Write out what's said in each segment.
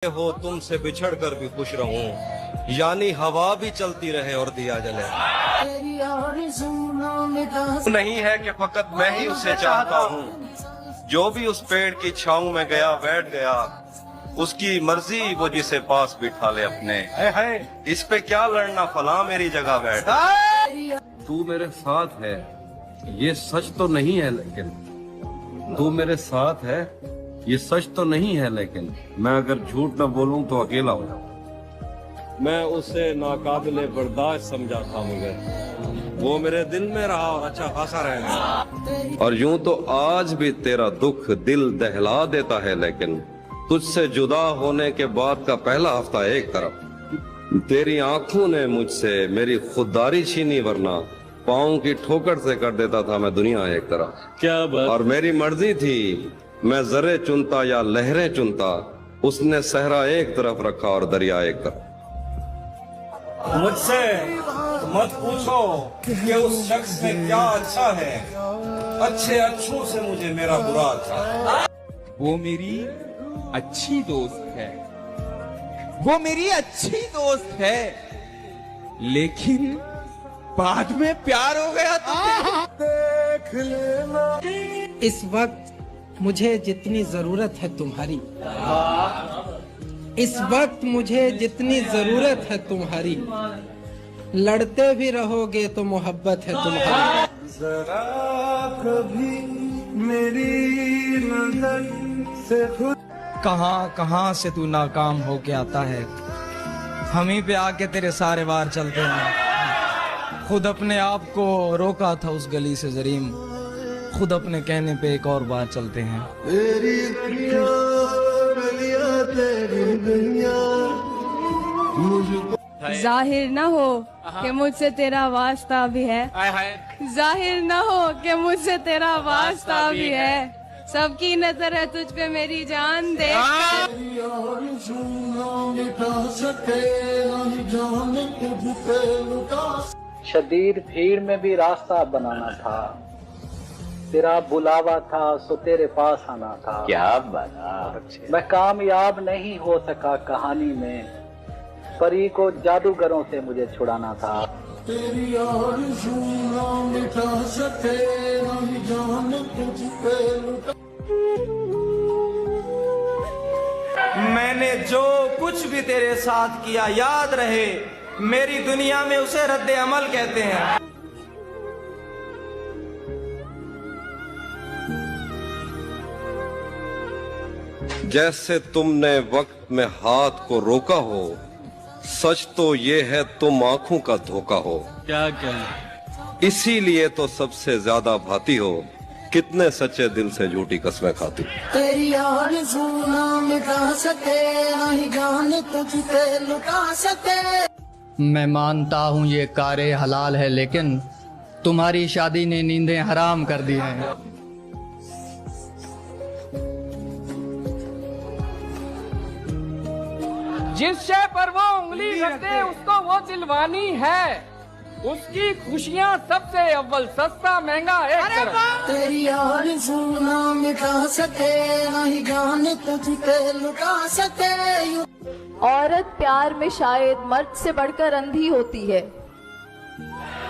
हो तुमसे बिछड़ कर भी खुश रहूं, यानी हवा भी चलती रहे और दिया जले। नहीं है कि फकत मैं ही उसे चाहता हूँ, जो भी उस पेड़ की छांव में गया बैठ गया, उसकी मर्जी वो जिसे पास बिठा ले अपने। इस पे क्या लड़ना, फला मेरी जगह बैठ। तू मेरे साथ है ये सच तो नहीं है, लेकिन तू मेरे साथ है ये सच तो नहीं है, लेकिन मैं अगर झूठ न बोलूं तो अकेला हो जाऊं। मैं उसे नाकाबिले बर्दाश्त समझा था, मगर वो मेरे दिल में रहा और अच्छा खासा रह गया। और यूं तो आज भी तेरा दुख दिल दहला देता है, लेकिन तुझसे जुदा होने के बाद का पहला हफ्ता एक तरफ। तेरी आंखों ने मुझसे मेरी खुददारी छीनी, वरना पाँव की ठोकर से कर देता था मैं दुनिया एक तरफ। क्या बात। और मेरी मर्जी थी मैं जरे चुनता या लहरें चुनता, उसने सहरा एक तरफ रखा और दरिया एक तरफ। मुझसे मत पूछो कि उस शख्स में क्या अच्छा है, अच्छे अच्छों से मुझे मेरा बुरा अच्छा। वो मेरी अच्छी दोस्त है, वो मेरी अच्छी दोस्त है, लेकिन बाद में प्यार हो गया तो देख लेना। इस वक्त मुझे जितनी जरूरत है तुम्हारी, इस वक्त मुझे जितनी जरूरत है तुम्हारी, लड़ते भी रहोगे तो मोहब्बत है तुम्हारी। जरा कभी मेरी नजर से कहाँ से तू नाकाम होके आता है, हम ही पे आके तेरे सारे वार चलते हैं। खुद अपने आप को रोका था उस गली से जरीम, खुद अपने कहने पे एक और बार चलते हैं। तेरी दुनिया तेरी दुनिया। जाहिर न हो कि मुझसे तेरा वास्ता भी है, जाहिर न हो कि मुझसे तेरा वास्ता भी है, सबकी नजर है तुझ पे मेरी जान दे। शदीद भीड़ में भी रास्ता बनाना था, तेरा बुलावा था सो तेरे पास आना था। क्या बना। मैं कामयाब नहीं हो सका कहानी में, परी को जादूगरों से मुझे छुड़ाना था। तेरी मिटा सके जान तुझ पे। मैंने जो कुछ भी तेरे साथ किया याद रहे, मेरी दुनिया में उसे रद्द अमल कहते हैं। जैसे तुमने वक्त में हाथ को रोका हो, सच तो ये है तुम आंखों का धोखा हो। क्या कहना। इसीलिए तो सबसे ज्यादा भाती हो, कितने सच्चे दिल से झूठी कस्में खाती। तेरी आरज़ू ना मिटा सके, नहीं जान तुझसे लुटा सके। मैं मानता हूँ ये कारे हलाल है, लेकिन तुम्हारी शादी ने नींदें हराम कर दी हैं। जिस शय पर वो उंगली रख दे उसको वो दिलवानी है, उसकी खुशियाँ सबसे अव्वल सस्ता महंगा एक। तेरी आरज़ू ना मिटा सके, नहीं जान तुझसे लुटा सके। औरत प्यार में शायद मर्द से बढ़कर अंधी होती है,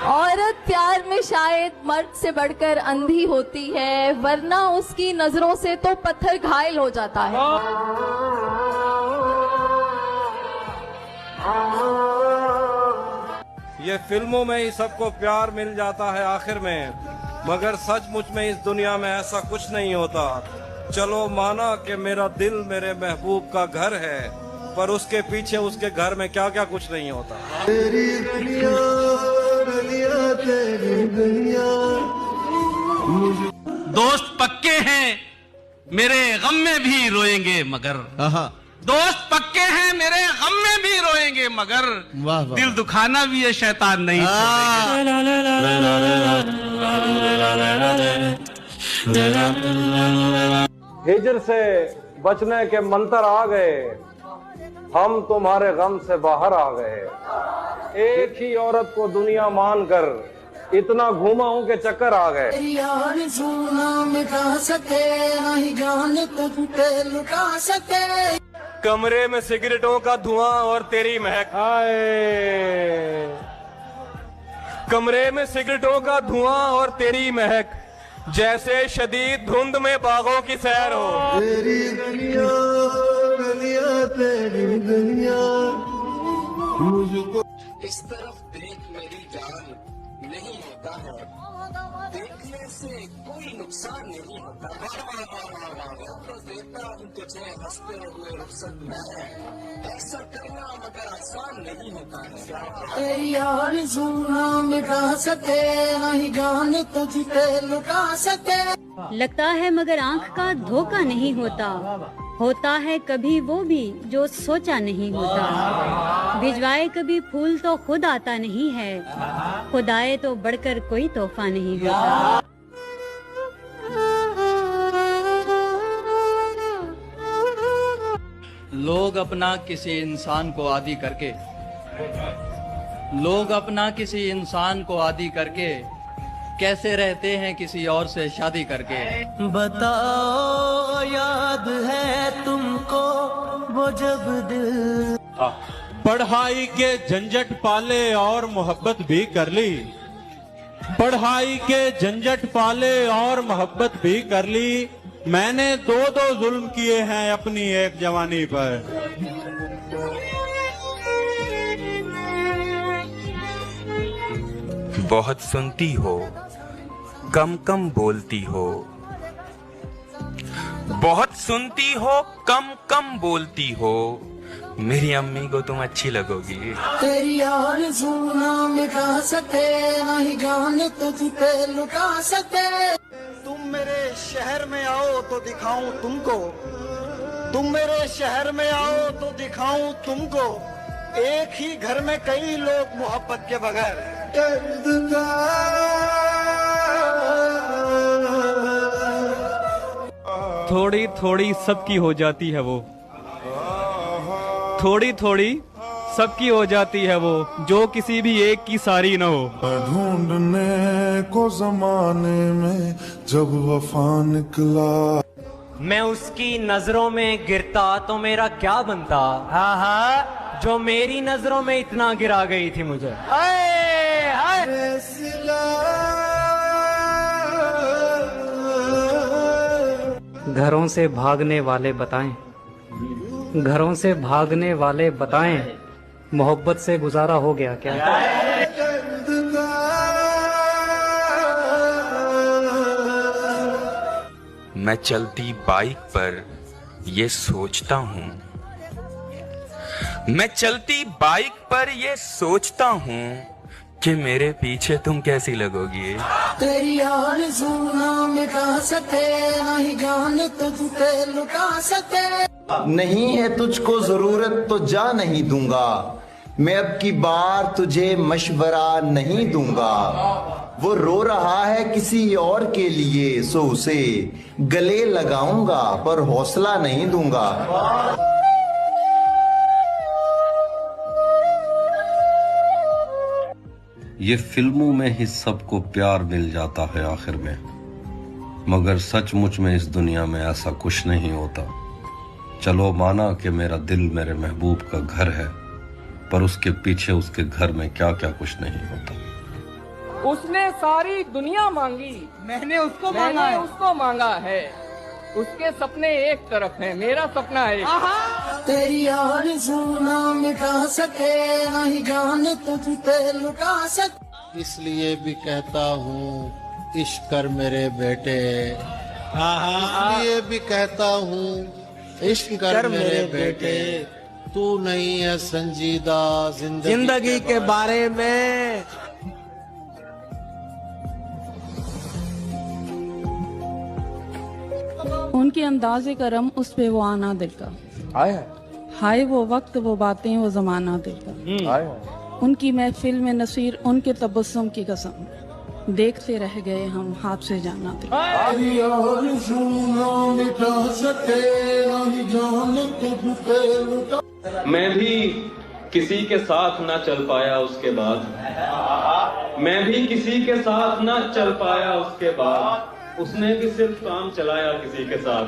औरत प्यार में शायद मर्द से बढ़कर अंधी होती है, वरना उसकी नजरों से तो पत्थर घायल हो जाता है। ये फिल्मों में ही सबको प्यार मिल जाता है आखिर में, मगर सचमुच में इस दुनिया में ऐसा कुछ नहीं होता। चलो माना कि मेरा दिल मेरे महबूब का घर है, पर उसके पीछे उसके घर में क्या क्या कुछ नहीं होता। तेरी दुनिया, दुनिया तेरी दुनिया। दोस्त पक्के हैं मेरे गम में भी रोएंगे, मगर दोस्त पक्के हैं मेरे गम में भी रोएंगे, मगर दिल दुखाना भी ये शैतान नहीं छोड़ेगा। हिजर से बचने के मंत्र आ गए, हम तुम्हारे गम से बाहर आ गए। एक ही औरत को दुनिया मानकर इतना घूमा हूं के चक्कर आ गए। तेरी आरज़ू ना मिटा सके, नहीं जान तुझसे लुटा सके। कमरे में सिगरेटों का धुआं और तेरी महक। कमरे में सिगरेटों का धुआं और तेरी महक, जैसे शदीद धुंध में बागों की सैर हो। तेरी गलियां गलियां तेरी गलियां मुझको। इस तरफ देख मेरी जान, नहीं होता है देखने से कोई नुकसान नहीं होता। तो देखता हूँ तुझे हंसते हुए रुखसत में, ऐसा करना मगर आसान नहीं होता है। तेरी आरज़ू ना मिटा सके, नहीं जान तुझ पे लुटा सके। लगता है मगर आँख का धोखा नहीं होता, होता है कभी वो भी जो सोचा नहीं होता। भिजवाए कभी फूल तो खुद आता नहीं है, खुद आए तो बढ़कर कोई तोहफा नहीं होता। लोग अपना किसी इंसान को आदी करके, लोग अपना किसी इंसान को आदी करके कैसे रहते हैं किसी और से शादी करके। बताओ याद है तुमको वो जब दिल पढ़ाई के झंझट पाले और मोहब्बत भी कर ली, पढ़ाई के झंझट पाले और मोहब्बत भी कर ली। मैंने दो जुल्म किए हैं अपनी एक जवानी पर। बहुत सुनती हो कम कम बोलती हो, बहुत सुनती हो कम कम बोलती हो, मेरी अम्मी को तुम अच्छी लगोगी। तेरी आरज़ू ना मिटा सके, नहीं जान तुझ पे लुटा सके। तुम मेरे शहर में आओ तो दिखाऊं तुमको, तुम मेरे शहर में आओ तो दिखाऊं तुमको, एक ही घर में कई लोग मोहब्बत के बगैर। थोड़ी थोड़ी सबकी हो जाती है वो, थोड़ी थोड़ी सबकी हो जाती है वो, जो किसी भी एक की सारी न हो। ढूंढने को जमाने में जब वफा निकला, मैं उसकी नजरों में गिरता तो मेरा क्या बनता। हाँ हाँ, जो मेरी नजरों में इतना गिरा गई थी मुझे। घरों से भागने वाले बताएं, घरों से भागने वाले बताएं, मोहब्बत से गुजारा हो गया क्या। मैं चलती बाइक पर ये सोचता हूँ, मैं चलती बाइक पर ये सोचता हूँ कि मेरे पीछे तुम कैसी लगोगी। तेरी आरज़ू ना मिटा सके, नहीं जान तुझ पे लुटा सके। नहीं है तुझको जरूरत तो जा नहीं दूंगा, मैं अब की बार तुझे मशवरा नहीं दूंगा। वो रो रहा है किसी और के लिए, सो उसे गले लगाऊंगा पर हौसला नहीं दूंगा। ये फिल्मों में ही सबको प्यार मिल जाता है आखिर में, मगर सचमुच में इस दुनिया में ऐसा कुछ नहीं होता। चलो माना कि मेरा दिल मेरे महबूब का घर है, पर उसके पीछे उसके घर में क्या क्या कुछ नहीं होता। उसने सारी दुनिया मांगी, मैंने उसको मांगा है। उसके सपने एक तरफ हैं, मेरा सपना एक। तेरी आरज़ू ना मिटा सके, नहीं जान तुझ पे लुटा सके। इसलिए भी कहता हूँ इश्क कर मेरे बेटे, इसलिए भी कहता हूँ इश्क कर मेरे बेटे। तू नहीं है संजीदा जिंदगी के बारे में। उनके अंदाज़े करम उस पे वो आना दिल का, हाय वो वक्त वो बातें वो जमाना दिल का। उनकी महफिल में नसीर उनके तबस्सुम की कसम, देखते रह गए हम हाथ से जाना दिल। मैं भी किसी के साथ ना चल पाया उसके बाद, मैं भी किसी के साथ ना चल पाया उसके बाद, उसने भी सिर्फ काम चलाया किसी के साथ।